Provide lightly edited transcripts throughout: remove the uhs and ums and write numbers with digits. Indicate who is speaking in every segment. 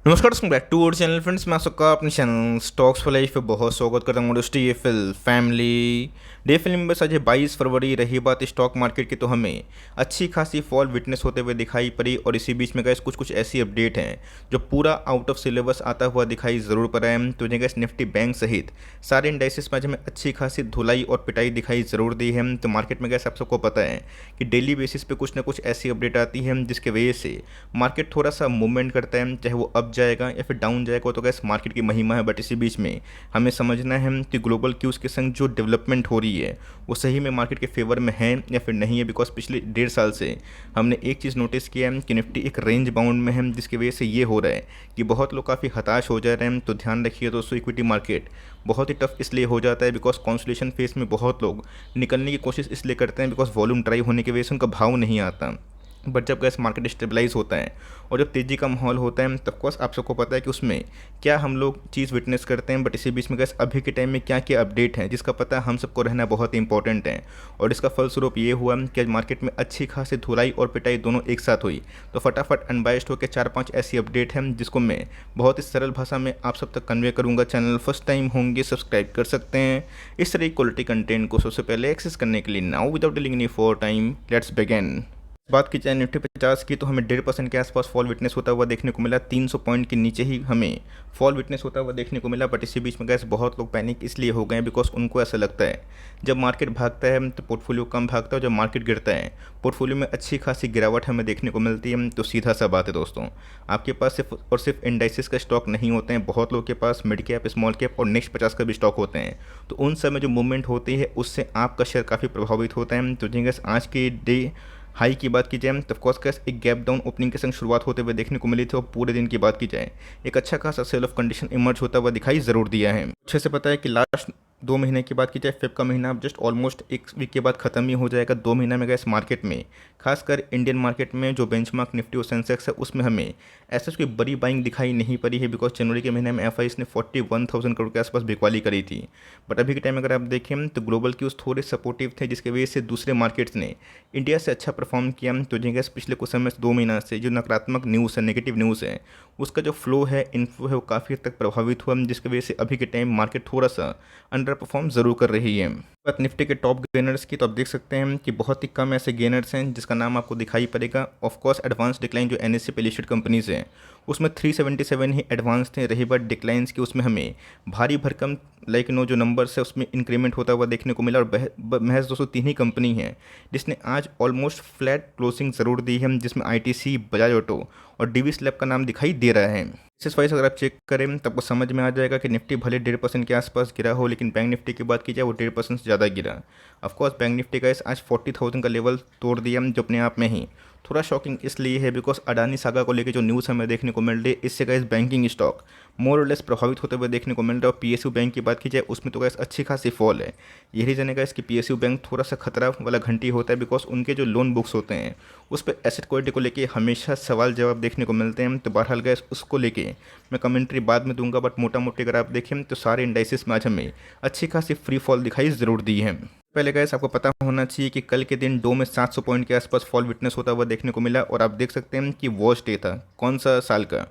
Speaker 1: नमस्कार दोस्तों, back to our channel friends. मैं सबका अपने चैनल स्टॉक्स फॉर लाइफ पे बहुत स्वागत करता हूँ। दोस्तों ये फैमिली डे फिल्म में आज 22 फरवरी रही बात स्टॉक मार्केट की, तो हमें अच्छी खासी फॉल विटनेस होते हुए दिखाई पड़ी। और इसी बीच में गैस कुछ ऐसी अपडेट हैं जो पूरा आउट ऑफ सिलेबस आता हुआ दिखाई ज़रूर पड़ा है। तो गैस निफ्टी बैंक सहित सारे इंडाइसिस में आज हमें अच्छी खासी धुलाई और पिटाई दिखाई ज़रूर दी है। तो मार्केट में गैस आप सबको पता है कि डेली बेसिस पे कुछ ना कुछ ऐसी अपडेट आती है जिसके वजह से मार्केट थोड़ा सा मूवमेंट करता है, चाहे वो अप जाएगा या फिर डाउन जाएगा, वो तो गैस मार्केट की महिमा है। बट इसी बीच में हमें समझना है कि ग्लोबल क्यूज़ के संग जो डेवलपमेंट हो रही है वो सही में मार्केट के फेवर में है या फिर नहीं है। बिकॉज पिछले 1.5 साल से हमने एक चीज़ नोटिस किया है कि निफ्टी एक रेंज बाउंड में है, जिसकी वजह से ये हो रहा है कि बहुत लोग काफ़ी हताश हो जा रहे हैं। तो ध्यान रखिए दोस्तों, इक्विटी मार्केट बहुत ही टफ इसलिए हो जाता है बिकॉज कॉन्सोलेशन फेज में बहुत लोग निकलने की कोशिश इसलिए करते हैं बिकॉज वॉल्यूम ड्राइव होने की वजह से उनका भाव नहीं आता। बट जब गैस मार्केट स्टेबलाइज होता है और जब तेज़ी का माहौल होता है तब कोर्स आप सबको पता है कि उसमें क्या हम लोग चीज़ विटनेस करते हैं। बट इसी बीच में गैस अभी के टाइम में क्या क्या अपडेट है जिसका पता हम सबको रहना बहुत इंपॉर्टेंट है। और इसका फलस्वरूप ये हुआ कि आज मार्केट में अच्छी खासी धुलाई और पिटाई दोनों एक साथ हुई। तो फटाफट अनबाइस्ड होकर 4-5 ऐसी अपडेट हैं जिसको मैं बहुत ही सरल भाषा में आप सब तक कन्वे करूँगा। चैनल फर्स्ट टाइम होंगे सब्सक्राइब कर सकते हैं इस तरह की क्वालिटी कंटेंट को सबसे पहले एक्सेस करने के लिए। Now without dealing any for time, let's begin. बात की जाए निफ्टी 50 की, तो हमें 1.5% के आसपास फॉल विटनेस होता हुआ देखने को मिला। 300 पॉइंट के नीचे ही हमें फॉल विटनेस होता हुआ देखने को मिला। बट इसी बीच में गैस बहुत लोग पैनिक इसलिए हो गए बिकॉज उनको ऐसा लगता है जब मार्केट भागता है तो पोर्टफोलियो कम भागता है, और जब मार्केट गिरता है पोर्टफोलियो में अच्छी खासी गिरावट हमें देखने को मिलती है। तो सीधा सा बात है दोस्तों, आपके पास सिर्फ और सिर्फ इंडाइसिस का स्टॉक नहीं होते हैं, बहुत लोगों के पास मिड कैप, स्मॉल कैप और नेक्स्ट 50 का भी स्टॉक होते हैं। तो उन सब में जो मूवमेंट होती है उससे आपका शेयर काफ़ी प्रभावित होता है। तो जी गैस आज के डे हाई की बात की जाए तो ऑफकोर्स कैस एक गैप डाउन ओपनिंग के संग शुरुआत होते हुए देखने को मिली थी। और पूरे दिन की बात की जाए एक अच्छा खासा सेल ऑफ कंडीशन इमर्ज होता हुआ दिखाई ज़रूर दिया है। अच्छे से पता है कि लास्ट 2 महीने की बात की जाए, फेब का महीना अब जस्ट ऑलमोस्ट एक वीक के बाद खत्म ही हो जाएगा। 2 महीना में गए इस मार्केट में, खासकर इंडियन मार्केट में जो बेंचमार्क निफ्टी और सेंसेक्स है उसमें हमें ऐसा कोई बड़ी बाइंग दिखाई नहीं पड़ी है। बिकॉज जनवरी के महीने में एफआईएस ने 41,000 करोड़ के आसपास बिकवाली करी थी। बट अभी के टाइम अगर आप देखें तो ग्लोबल क्यूज थोड़े सपोर्टिव थे, जिसकी वजह से दूसरे मार्केट्स ने इंडिया से अच्छा परफॉर्म किया। तो जी पिछले कुछ समय से 2 महीना से जो नकारात्मक न्यूज़ है, नेगेटिव न्यूज़ है, उसका जो फ्लो है, इन्फ्लो है, वो काफ़ी हद तक प्रभावित हुआ, जिसकी वजह से अभी के टाइम मार्केट थोड़ा सा अंडर परफॉर्म ज़रूर कर रही है। बात निफ्टी के टॉप गेनर्स की, तो आप देख सकते हैं कि बहुत ही कम ऐसे गेनर्स हैं जिसका नाम आपको दिखाई पड़ेगा। ऑफकोर्स एडवांस डिक्लाइन जो एनएससी पे लिस्टेड कंपनीज हैं उसमें 377 ही एडवांस थे। रही बात डिक्लाइंस की, उसमें हमें भारी भरकम लाइक नो जो नंबर्स है उसमें इंक्रीमेंट होता हुआ देखने को मिला। और महज 203 ही कंपनी है जिसने आज ऑलमोस्ट फ्लैट क्लोजिंग ज़रूर दी है, जिसमें आईटीसी, बजाज ऑटो और डीवी स्लैब का नाम दिखाई दे रहा है। इस वाइज अगर आप चेक करें तब आपको समझ में आ जाएगा कि निफ्टी भले 1.5% के आसपास गिरा हो, लेकिन बैंक निफ्टी की बात की जाए वो 1.5% से ज़्यादा गिरा। ऑफकोर्स बैंक निफ्टी का आज 40,000 का लेवल तोड़ दिया, जो अपने आप में ही थोड़ा शॉकिंग इसलिए है बिकॉज अडानी सागा को लेकर जो न्यूज़ हमें देखने को मिल रही है, इससे गैस बैंकिंग स्टॉक मोर और लेस प्रभावित होते हुए देखने को मिल रहा है। और पीएसयू बैंक की बात की जाए उसमें तो गैस अच्छी खासी फॉल है। यही रीज़न है गैस कि पीएसयू बैंक थोड़ा सा खतरा वाला घंटी होता है बिकॉज उनके जो लोन बुक्स होते हैं उस पर एसेट क्वालिटी को लेके हमेशा सवाल जवाब देखने को मिलते हैं। तो बहरहाल गैस उसको लेके मैं कमेंट्री बाद में दूंगा। बट मोटा मोटी अगर आप देखें तो सारे इंडाइसिस में आज हमें अच्छी खासी फ्री फॉल दिखाई ज़रूर दी है। पहले गैस आपको पता होना चाहिए कि कल के दिन डो में 700 पॉइंट के आसपास फॉल विटनेस होता हुआ देखने को मिला। और आप देख सकते हैं कि वर्स्ट डे था कौन सा साल का,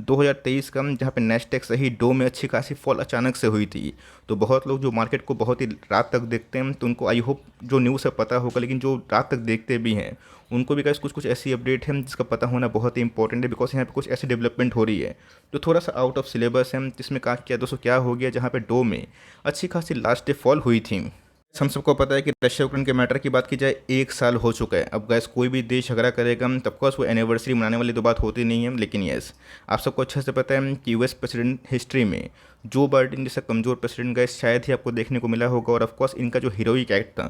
Speaker 1: 2023 का, जहाँ पे नेस्टेक सही डो में अच्छी खासी फॉल अचानक से हुई थी। तो बहुत लोग जो मार्केट को बहुत ही रात तक देखते हैं तो उनको आई होप जो न्यूज़ है पता होगा, लेकिन जो रात तक देखते भी हैं उनको भी गैस कुछ ऐसी अपडेट है जिसका पता होना बहुत ही इंपॉर्टेंट है। बिकॉज यहाँ पे कुछ ऐसी डेवलपमेंट हो रही है जो थोड़ा सा आउट ऑफ सिलेबस है, जिसमें कहा क्या दोस्तों क्या हो गया जहाँ पे डो में अच्छी खासी लास्ट डे फॉल हुई थी। हम सबको पता है कि रशिया यूक्रेन के मैटर की बात की जाए 1 साल हो चुका है। अब गैस कोई भी देश झगड़ा करेगा तब कोर्स वो एनिवर्सरी मनाने वाली तो बात होती नहीं है, लेकिन यस आप सबको अच्छे से पता है कि यूएस प्रेसिडेंट हिस्ट्री में जो बाइडेन जैसा कमज़ोर प्रेसिडेंट गैस शायद ही आपको देखने को मिला होगा। और ऑफकोर्स इनका जो हीरोइक एक्ट था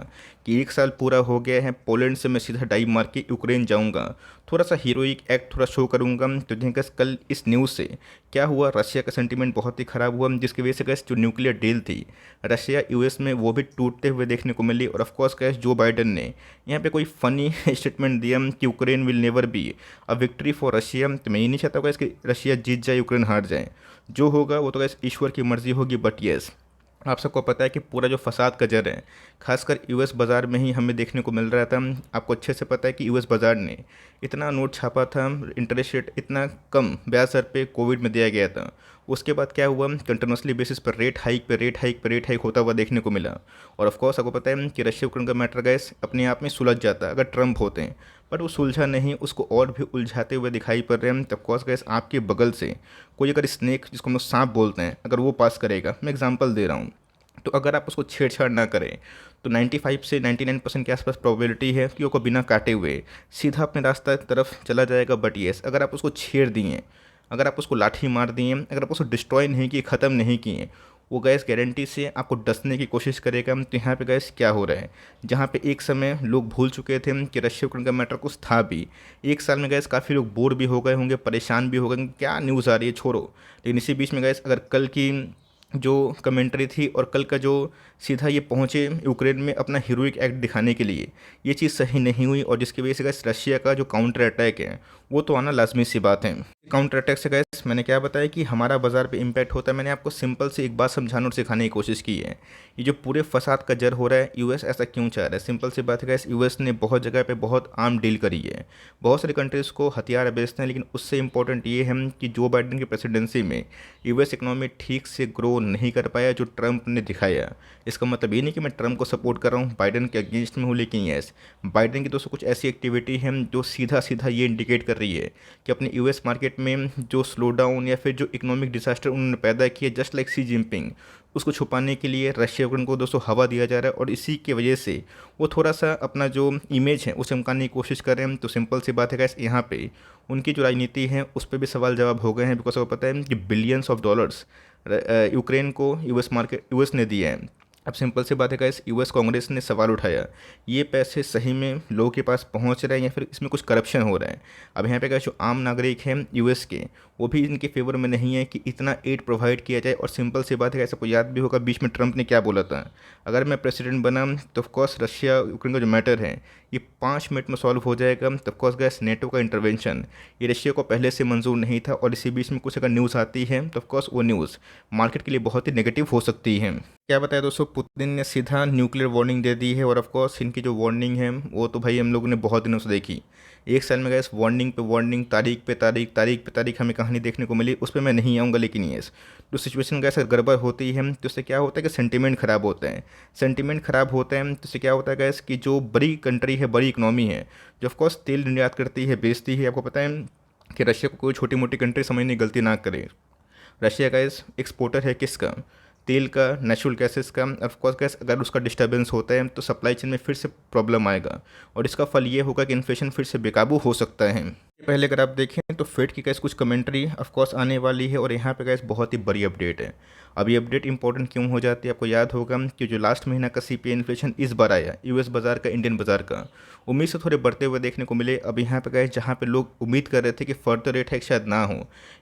Speaker 1: कि 1 साल पूरा हो गया है, पोलैंड से मैं सीधा डाइव मार के यूक्रेन जाऊँगा, थोड़ा सा हीरोइक एक्ट थोड़ा शो करूँगा। तो गैस कल इस न्यूज़ से क्या हुआ, रशिया का सेंटीमेंट बहुत ही ख़राब हुआ, जिसकी वजह से गैस जो न्यूक्लियर डील थी रशिया यूएस में वो भी टूटते हुए देखने को मिली। और ऑफकोर्स गैस जो बाइडन ने यहाँ पे कोई फनी स्टेटमेंट दिया कि Ukraine will never be a victory for Russia. तो मैं ये नहीं चाहता गैस कि रशिया जीत जाए यूक्रेन हार जाए, जो होगा वो तो गैस ईश्वर की मर्जी होगी। बट येस आप सबको पता है कि पूरा जो फसाद का जड़ है खासकर यूएस बाज़ार में ही हमें देखने को मिल रहा था। आपको अच्छे से पता है कि यूएस बाज़ार ने इतना नोट छापा था, इंटरेस्ट रेट इतना कम ब्याज दर पे कोविड में दिया गया था। उसके बाद क्या हुआ, कंटिन्यूसली बेसिस पर रेट हाइक पे रेट हाइक पे रेट हाइक होता हुआ देखने को मिला। और ऑफ कोर्स आपको पता है कि रशिया यूक्रेन का मैटर गैस अपने आप में सुलझ जाता अगर ट्रम्प होते हैं, बट वो सुलझा नहीं, उसको और भी उलझाते हुए दिखाई पड़ रहे हैं। तब कोर्स गैस आपके बगल से कोई अगर स्नेक, जिसको हम लोग सांप बोलते हैं, अगर वो पास करेगा, मैं एग्जांपल दे रहा हूँ, तो अगर आप उसको छेड़छाड़ ना करें तो 95 से 99% के आसपास प्रोबेबिलिटी है कि वो बिना काटे हुए सीधा अपने रास्ता की तरफ चला जाएगा। बट येस, अगर आप उसको छेड़ दिए, अगर आप उसको लाठी मार दिए, अगर आप उसको डिस्ट्रॉय नहीं किए, ख़त्म नहीं किए, वो गैस गारंटी से आपको डसने की कोशिश करेगा। तो यहाँ पे गैस क्या हो रहा है, जहाँ पे एक समय लोग भूल चुके थे कि रशिया यूक्रेन का मैटर कुछ था भी, एक साल में गैस काफ़ी लोग बोर भी हो गए होंगे, परेशान भी हो गए, क्या न्यूज़ आ रही है छोड़ो। लेकिन इसी बीच में गैस अगर कल की जो कमेंट्री थी और कल का जो सीधा ये पहुँचे यूक्रेन में अपना हीरोइक एक्ट दिखाने के लिए, ये चीज़ सही नहीं हुई। और जिसकी वजह से गैस रशिया का जो काउंटर अटैक है वो तो आना लाजमी सी बात है। काउंटर अटैक से गैस मैंने क्या बताया कि हमारा बाजार पे इम्पैक्ट होता है। मैंने आपको सिंपल से एक बात समझाने और सिखाने की कोशिश की है। ये जो पूरे फसाद का जड़ हो रहा है, यूएस ऐसा क्यों चाह रहा है, सिंपल सी बात है गैस, यूएस ने बहुत जगह पे बहुत आर्म डील करी है, बहुत सारी कंट्रीज़ को हथियार बेचते हैं। लेकिन उससे इंपॉर्टेंट ये है कि जो बाइडेन की प्रेसिडेंसी में यूएस इकोनॉमी ठीक से ग्रो नहीं कर पाया जो ट्रंप ने दिखाया। इसका मतलब ये नहीं कि मैं ट्रंप को सपोर्ट कर रहा हूँ, बाइडेन के अगेंस्ट में हूँ, लेकिन यस, बाइडेन की दोस्तों कुछ ऐसी एक्टिविटी है जो सीधा सीधा ये इंडिकेट कर रही है कि अपने यूएस मार्केट में जो स्लो डाउन या फिर जो इकोनॉमिक डिजास्टर उन्होंने पैदा किया, जस्ट लाइक सी जिनपिंग, उसको छुपाने के लिए रशिया को दोस्तों हवा दिया जा रहा है। और इसी की वजह से वो थोड़ा सा अपना जो इमेज है उसे चमकाने की कोशिश कर रहे हैं। तो सिंपल सी बात है गैस, यहाँ पे उनकी जो राजनीति है उस पर भी सवाल जवाब हो गए हैं। बिकॉज आपको पता है कि बिलियंस ऑफ डॉलर्स यूक्रेन को यूएस ने दिए हैं। अब सिंपल सी बात है गाइस, यूएस कांग्रेस ने सवाल उठाया, ये पैसे सही में लोगों के पास पहुंच रहे हैं या फिर इसमें कुछ करप्शन हो रहा है। अब यहाँ पे गाइस जो आम नागरिक हैं यूएस के, वो भी इनके फेवर में नहीं है कि इतना एड प्रोवाइड किया जाए। और सिंपल सी बात है गाइस, आपको याद भी होगा बीच में ट्रंप ने क्या बोला था, अगर मैं प्रेसिडेंट बना तो ऑफकोर्स रशिया यूक्रेन का जो मैटर है ये 5 मिनट में सॉल्व हो जाएगा। तो ऑफकोर्स गैस नेटो का इंटरवेंशन ये रशिया को पहले से मंजूर नहीं था। और इसी बीच में कुछ अगर न्यूज़ आती है तो ऑफकोर्स वो न्यूज़ मार्केट के लिए बहुत ही नेगेटिव हो सकती है। क्या बताया दोस्तों, पुतिन ने सीधा न्यूक्लियर वार्निंग दे दी है। और ऑफकोर्स इनकी जो वार्निंग है वो तो भाई हम लोगों ने बहुत दिनों से देखी, एक साल में गैस वार्निंग पे वार्निंग, तारीख पे तारीख, तारीख पे तारीख हमें कहानी देखने को मिली। उस पर मैं नहीं आऊँगा, लेकिन ये जो सिचुएशन गैस गड़बड़ होती है तो उससे क्या होता है कि सेंटीमेंट ख़राब होता है। सेंटीमेंट ख़राब होता है तो उससे क्या होता है गैस कि जो बड़ी कंट्री है, बड़ी इकनॉमी है, जो ऑफकोर्स तेल निर्यात करती है, बेचती है, आपको पता है कि रशिया को कोई छोटी मोटी कंट्री समझने गलती ना करे। रशिया का इस एक्सपोर्टर है किसका, तेल का, नेचुरल गैसेस का। ऑफकोर्स गैस अगर उसका डिस्टर्बेंस होता है तो सप्लाई चेन में फिर से प्रॉब्लम आएगा और इसका फल ये होगा कि इन्फ्लेशन फिर से बेकाबू हो सकता है। पहले अगर आप देखें तो फेड की गैस कुछ कमेंट्री ऑफकोर्स आने वाली है और यहाँ पे गैस बहुत ही बड़ी अपडेट है। अब ये अपडेट इंपॉर्टेंट क्यों हो जाती है, आपको याद होगा कि जो लास्ट महीना का सीपीआई इन्फ्लेशन इस बार आया यूएस बाजार का, इंडियन बाजार का, उम्मीद से थोड़े बढ़ते हुए देखने को मिले। अब यहाँ पे गए जहाँ पे लोग उम्मीद कर रहे थे कि फर्दर रेट हाइक शायद ना हो,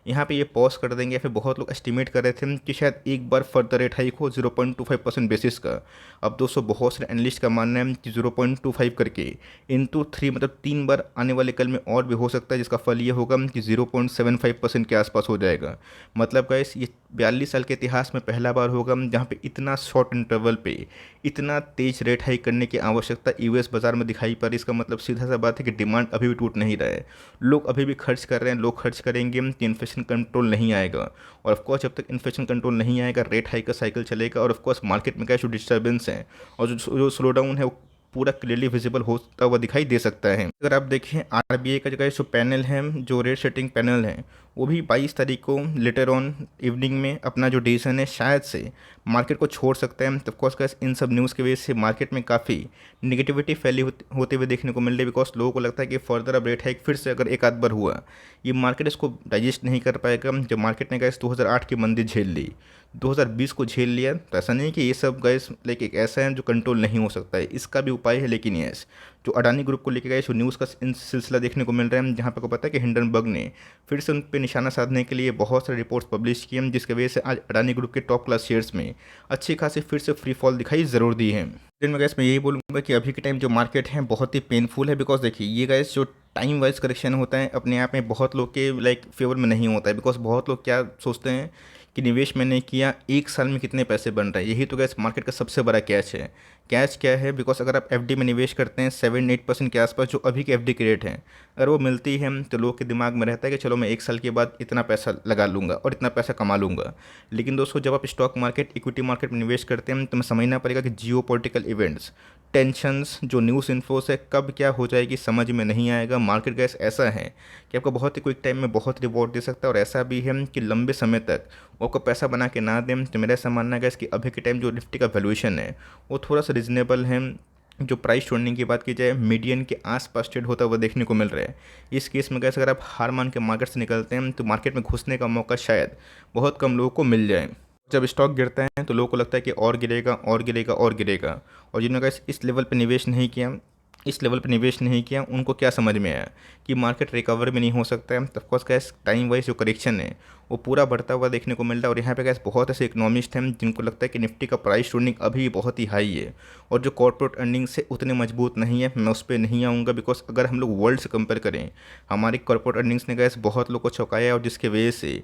Speaker 1: यहाँ पे ये पॉज कर देंगे। फिर बहुत लोग एस्टिमेट कर रहे थे कि शायद एक बार फर्दर रेट हाइक हो 0.25% बेसिस का। अब दोस्तों बहुत सारे एनालिस्ट का मानना है कि 0.25 करके इंटू 3 मतलब 3 बार आने वाले कल में और भी हो सकता है, जिसका फल ये होगा कि 0.75% के आसपास हो जाएगा। मतलब गाइस ये 42 साल के इतिहास में पहला बार होगा जहाँ पे इतना शॉर्ट इंटरवल पे इतना तेज रेट हाइक करने की आवश्यकता यूएस बाजार में दिखाई पड़। इसका मतलब सीधा सा बात है कि डिमांड अभी भी टूट नहीं रहा है, लोग अभी भी खर्च कर रहे हैं, लोग खर्च करेंगे तो इन्फ्लेशन कंट्रोल नहीं आएगा। और ऑफकोर्स जब तक इन्फ्लेशन कंट्रोल नहीं आएगा रेट हाइक का साइकिल चलेगा। और ऑफकोर्स मार्केट में क्या जो डिस्टर्बेंस है और जो स्लो डाउन है वो पूरा क्लियरली विजिबल होता हुआ दिखाई दे सकता है। अगर आप देखें आरबीआई का जो पैनल है, जो रेट सेटिंग पैनल है, वो भी 22 तारीख को लेटर ऑन इवनिंग में अपना जो डिसीजन है शायद से मार्केट को छोड़ सकता है। तो ऑफकोर्स गाइस इन सब न्यूज़ की वजह से मार्केट में काफ़ी निगेटिविटी फैली होते हुए देखने को मिल रही है। बिकॉज लोगों को लगता है कि फर्दर अब रेट हाइक फिर से अगर एक आध बार हुआ, ये मार्केट इसको डाइजेस्ट नहीं कर पाएगा। जब मार्केट ने गाइस 2008 की मंदी झेल ली, 2020 को झेल लिया, तो ऐसा नहीं कि ये सब गाइस लाइक एक ऐसा है जो कंट्रोल नहीं हो सकता है, इसका भी उपाय है। लेकिन यस, जो अडानी ग्रुप को लेकर गए जो न्यूज़ का इन सिलसिला देखने को मिल रहा है, जहाँ पे को पता है कि हिंडनबर्ग ने फिर से उन पर निशाना साधने के लिए बहुत सारे रिपोर्ट्स पब्लिश किए हैं, जिसकी वजह से आज अडानी ग्रुप के टॉप क्लास शेयर्स में अच्छी खासी फिर से फ्री फॉल दिखाई ज़रूर दी है। लेकिन मैं गैस मैं यही बोलूँगा कि अभी के टाइम जो मार्केट है बहुत ही पेनफुल है। बिकॉज देखिए ये गैस जो टाइम वाइज करेक्शन होता है अपने आप में बहुत लोग के लाइक फेवर में नहीं होता है। बिकॉज बहुत लोग क्या सोचते हैं कि निवेश मैंने किया, 1 साल में कितने पैसे बन रहे हैं। यही तो गैस मार्केट का सबसे बड़ा कैच है। कैच क्या है? बिकॉज अगर आप एफडी में निवेश करते हैं 7-8% के आसपास, जो अभी की एफडी की रेट है, अगर वो मिलती है तो लोग के दिमाग में रहता है कि चलो मैं 1 साल के बाद इतना पैसा लगा लूँगा और इतना पैसा कमा लूँगा। लेकिन दोस्तों, जब आप स्टॉक मार्केट, इक्विटी मार्केट में निवेश करते हैं तो हमें समझना पड़ेगा कि जियो पॉलिटिकल इवेंट्स, टेंशंस, जो न्यूज़ इन्फोस है, कब क्या हो जाएगी समझ में नहीं आएगा। मार्केट गैस ऐसा है कि आपको बहुत ही क्विक टाइम में बहुत रिवॉर्ड दे सकता है, और ऐसा भी है कि लंबे समय तक वो आपको पैसा बना के ना दें। तो मेरा ऐसा मानना है गैस कि अभी के टाइम जो निफ्टी का वैल्यूएशन है वो थोड़ा सा रिजनेबल है। जो प्राइस छोड़ने की बात की जाए, मीडियन के आसपास ट्रेड होता हुआ देखने को मिल रहा है। इस केस में गैस अगर आप हार मान के मार्केट से निकलते हैं तो मार्केट में घुसने का मौका शायद बहुत कम लोगों को मिल जाए। जब स्टॉक गिरता है तो लोगों को लगता है कि और गिरेगा और गिरेगा और गिरेगा, और जिन्होंने गैस इस लेवल पे निवेश नहीं किया, उनको क्या समझ में आया कि मार्केट रिकवर भी नहीं हो सकता है। Of course gas time wise जो करेक्शन है वो पूरा बढ़ता हुआ देखने को मिल रहा है। और यहाँ पे गैस बहुत ऐसे इकोनॉमिस्ट हैं जिनको लगता है कि निफ्टी का प्राइस टूर्निंग अभी बहुत ही हाई है, और जो कॉर्पोरेट अर्निंग से उतने मजबूत नहीं है। मैं उस पर नहीं आऊँगा, बिकॉज अगर हम लोग वर्ल्ड से कंपेयर करें, हमारी कॉर्पोरेट अर्निंग्स ने गैस बहुत लोग को चौंकाया है, और जिसके वजह से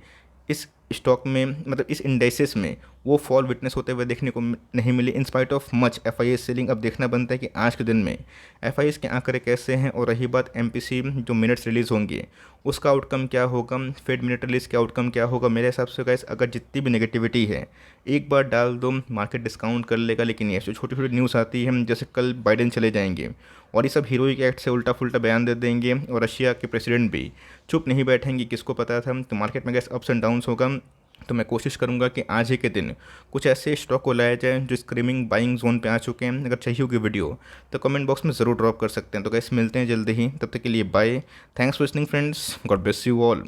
Speaker 1: इस स्टॉक में, मतलब इस इंडेक्सेस में, वो फॉल विटनेस होते हुए देखने को नहीं मिली in spite of much FIs selling. अब देखना बनता है कि आज के दिन में एफआईएस के आंकड़े कैसे हैं, और रही बात एमपीसी जो मिनट्स रिलीज़ होंगे उसका आउटकम क्या होगा, फेड मिनट रिलीज का आउटकम क्या होगा। मेरे हिसाब से गाइस अगर जितनी भी नेगेटिविटी है एक बार डाल दो, मार्केट डिस्काउंट कर लेगा। लेकिन ये जो छोटी छोटी न्यूज़ आती है, जैसे कल बाइडेन चले जाएंगे और ये सब हीरोइक एक्ट से उल्टा फुल्टा बयान दे देंगे, और रशिया के प्रेसिडेंट भी चुप नहीं बैठेंगे, किसको पता था। तो मार्केट में गैस अप्स एंड डाउन्स होगा। तो मैं कोशिश करूंगा कि आज ही के दिन कुछ ऐसे स्टॉक को लाया जाए जो स्क्रीमिंग बाइंग जोन पे आ चुके हैं। अगर चाहिए होगी वीडियो तो कमेंट बॉक्स में ज़रूर ड्रॉप कर सकते हैं। तो गैस मिलते हैं जल्दी ही, तब तक के लिए bye. Thanks for listening friends, God bless you all.